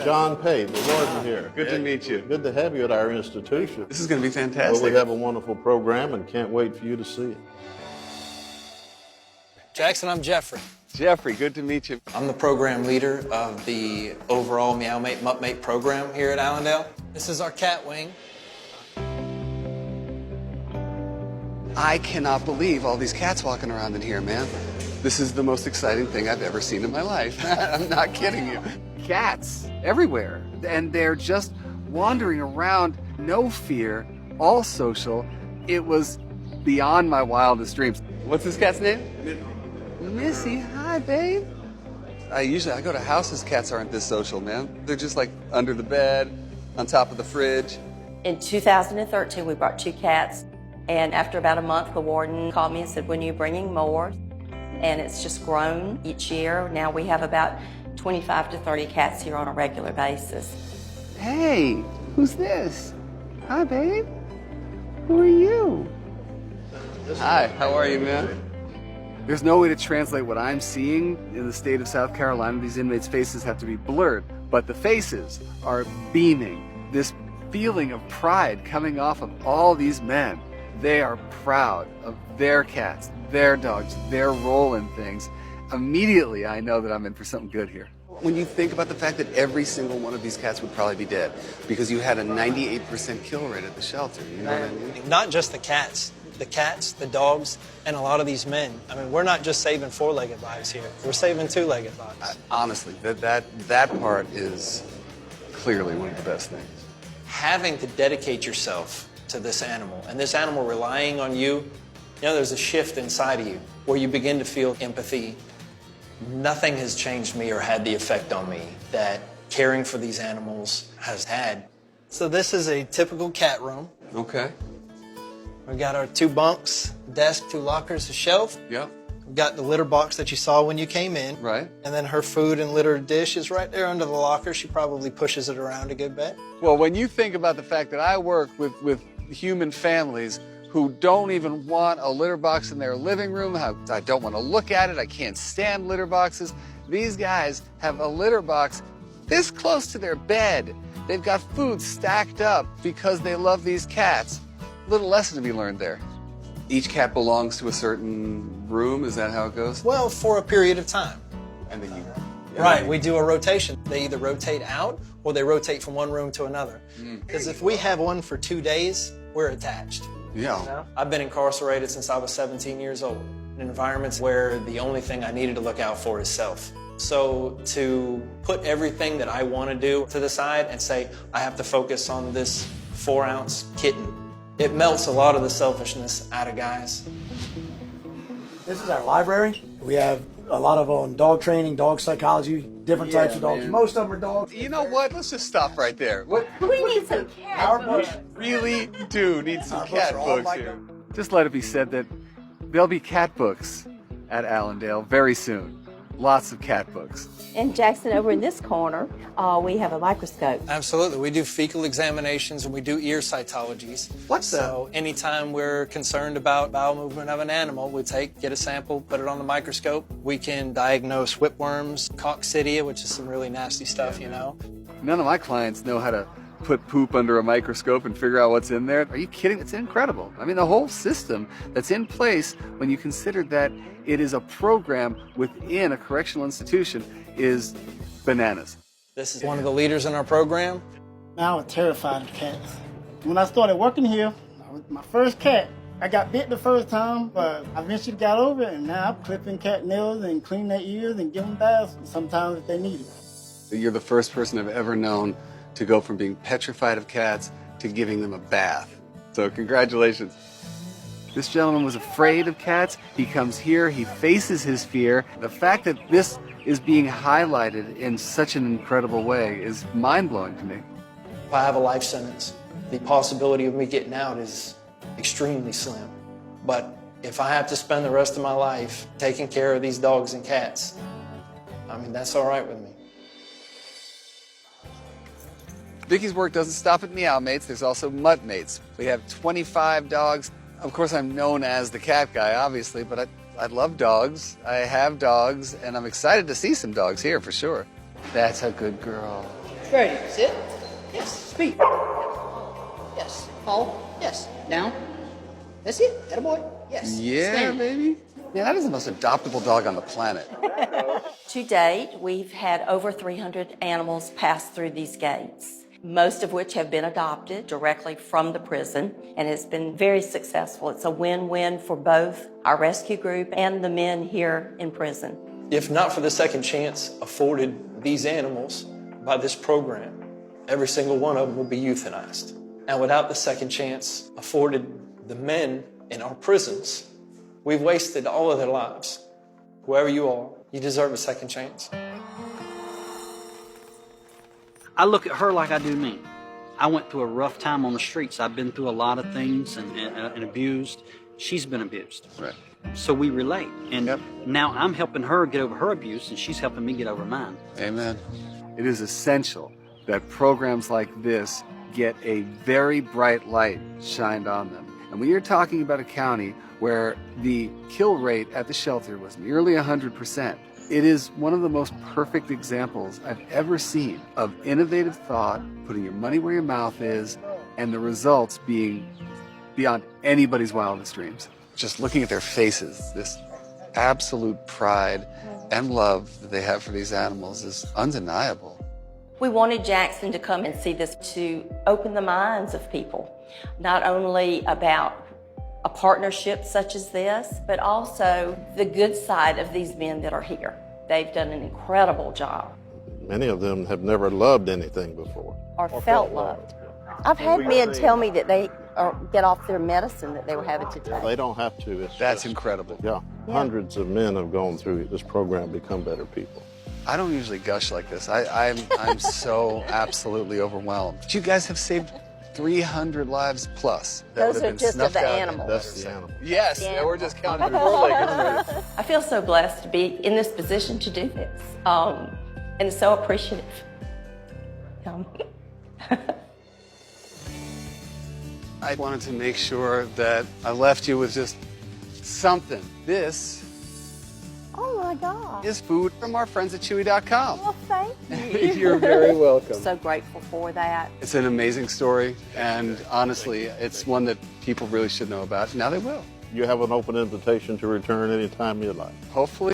John Pay, the warden here. Good to meet you. Good to have you at our institution. This is going to be fantastic. Well, we have a wonderful program and can't wait for you to see it. Jackson, I'm Jeffrey. Jeffrey, good to meet you. I'm the program leader of the overall MeowMate MuttMate program here at Allendale. This is our cat wing. I cannot believe all these cats walking around in here, man. This is the most exciting thing I've ever seen in my life. I'm not kidding you. Cats everywhere, and they're just wandering around, no fear, all social. It was beyond my wildest dreams. What's this cat's name? Missy. Hi, babe. I go to houses, cats aren't this social, man. They're just like under the bed, on top of the fridge. In 2013, we brought 2 cats, and after about a month, the warden called me and said, when are you bringing more? And it's just grown each year. Now we have about 25 to 30 cats here on a regular basis. Hey, who's this? Hi, babe. Who are you? Hi, how are you, man? There's no way to translate what I'm seeing in the state of South Carolina. These inmates' faces have to be blurred, but the faces are beaming. This feeling of pride coming off of all these men. They are proud of their cats, their dogs, their role in things. Immediately, I know that I'm in for something good here. When you think about the fact that every single one of these cats would probably be dead because you had a 98% kill rate at the shelter, you know what I mean? Not just the cats, the dogs, and a lot of these men. I mean, we're not just saving 4-legged lives here. We're saving 2-legged lives. Honestly, that part is clearly one of the best things. Having to dedicate yourself to this animal, and this animal relying on you, there's a shift inside of you where you begin to feel empathy. Nothing has changed me or had the effect on me that caring for these animals has had. So this is a typical cat room. Okay. We've got our 2 bunks, desk, 2 lockers, a shelf. Yep. We've got the litter box that you saw when you came in. Right. And then her food and litter dish is right there under the locker. She probably pushes it around a good bit. Well, when you think about the fact that I work with human families who don't even want a litter box in their living room, I don't want to look at it, I can't stand litter boxes. These guys have a litter box this close to their bed. They've got food stacked up because they love these cats. Little lesson to be learned there. Each cat belongs to a certain room, is that how it goes? Well, for a period of time. And then you... Right, we do a rotation. They either rotate out or they rotate from one room to another. Because if we have one for 2 days, we're attached. Yeah. I've been incarcerated since I was 17 years old in environments where the only thing I needed to look out for is self. So to put everything that I want to do to the side and say, I have to focus on this 4-ounce kitten, it melts a lot of the selfishness out of guys. This is our library. We have a lot of dog training, dog psychology, different types of dogs. Man. Most of them are dogs. You know what? Let's just stop right there. What? We need some cats. Our books, Really do need some cat are all books like here. them. Just let it be said that there'll be cat books at Allendale very soon. Lots of cat books. And Jackson, over in this corner, we have a microscope. Absolutely. We do fecal examinations and we do ear cytologies. What's that? So anytime we're concerned about bowel movement of an animal, we get a sample, put it on the microscope. We can diagnose whipworms, coccidia, which is some really nasty stuff, None of my clients know how to put poop under a microscope and figure out what's in there. Are you kidding? It's incredible. I mean, the whole system that's in place when you consider that it is a program within a correctional institution is bananas. This is one of the leaders in our program. Now I'm terrified of cats. When I started working here, my first cat, I got bit the first time, but I eventually got over it, and now I'm clipping cat nails and cleaning their ears and giving baths sometimes if they need it. You're the first person I've ever known to go from being petrified of cats to giving them a bath. So congratulations. This gentleman was afraid of cats. He comes here, he faces his fear. The fact that this is being highlighted in such an incredible way is mind-blowing to me. If I have a life sentence, the possibility of me getting out is extremely slim. But if I have to spend the rest of my life taking care of these dogs and cats, I mean, that's all right with me. Vicky's work doesn't stop at MeowMates. There's also MuttMates. We have 25 dogs. Of course, I'm known as the cat guy, obviously, but I love dogs. I have dogs, and I'm excited to see some dogs here for sure. That's a good girl. Ready. Sit. Yes. Speed. Yes. Fall. Yes. Down. That's it. Attaboy. Yes. Yeah, Stand. baby. Man, that is the most adoptable dog on the planet. To date, we've had over 300 animals pass through these gates, most of which have been adopted directly from the prison, and it's been very successful. It's a win-win for both our rescue group and the men here in prison. If not for the second chance afforded these animals by this program, every single one of them would be euthanized. And without the second chance afforded the men in our prisons, we've wasted all of their lives. Whoever you are, you deserve a second chance. I look at her like I do me. I went through a rough time on the streets. I've been through a lot of things and abused. She's been abused. Right. So we relate. And now I'm helping her get over her abuse, and she's helping me get over mine. Amen. It is essential that programs like this get a very bright light shined on them. And when you're talking about a county where the kill rate at the shelter was nearly 100%, it is one of the most perfect examples I've ever seen of innovative thought, putting your money where your mouth is, and the results being beyond anybody's wildest dreams. Just looking at their faces, this absolute pride and love that they have for these animals is undeniable. We wanted Jackson to come and see this to open the minds of people, not only about a partnership such as this, but also the good side of these men that are here. They've done an incredible job. Many of them have never loved anything before. Or felt loved. I've had men tell me that they get off their medicine that they were having to take. They don't have to. That's incredible. Yeah. Hundreds of men have gone through this program, become better people. I don't usually gush like this. I'm so absolutely overwhelmed. But you guys have saved 300 lives plus. Those are just of the animals. That's the animal. Yes, Yeah. we're just counting before they get ready. I feel so blessed to be in this position to do this, and so appreciative. I wanted to make sure that I left you with just something. This Oh my God. is food from our friends at Chewy.com. Well, thank you. You're very welcome. So grateful for that. It's an amazing story, and honestly, it's one that people really should know about. Now they will. You have an open invitation to return anytime you like. Hopefully.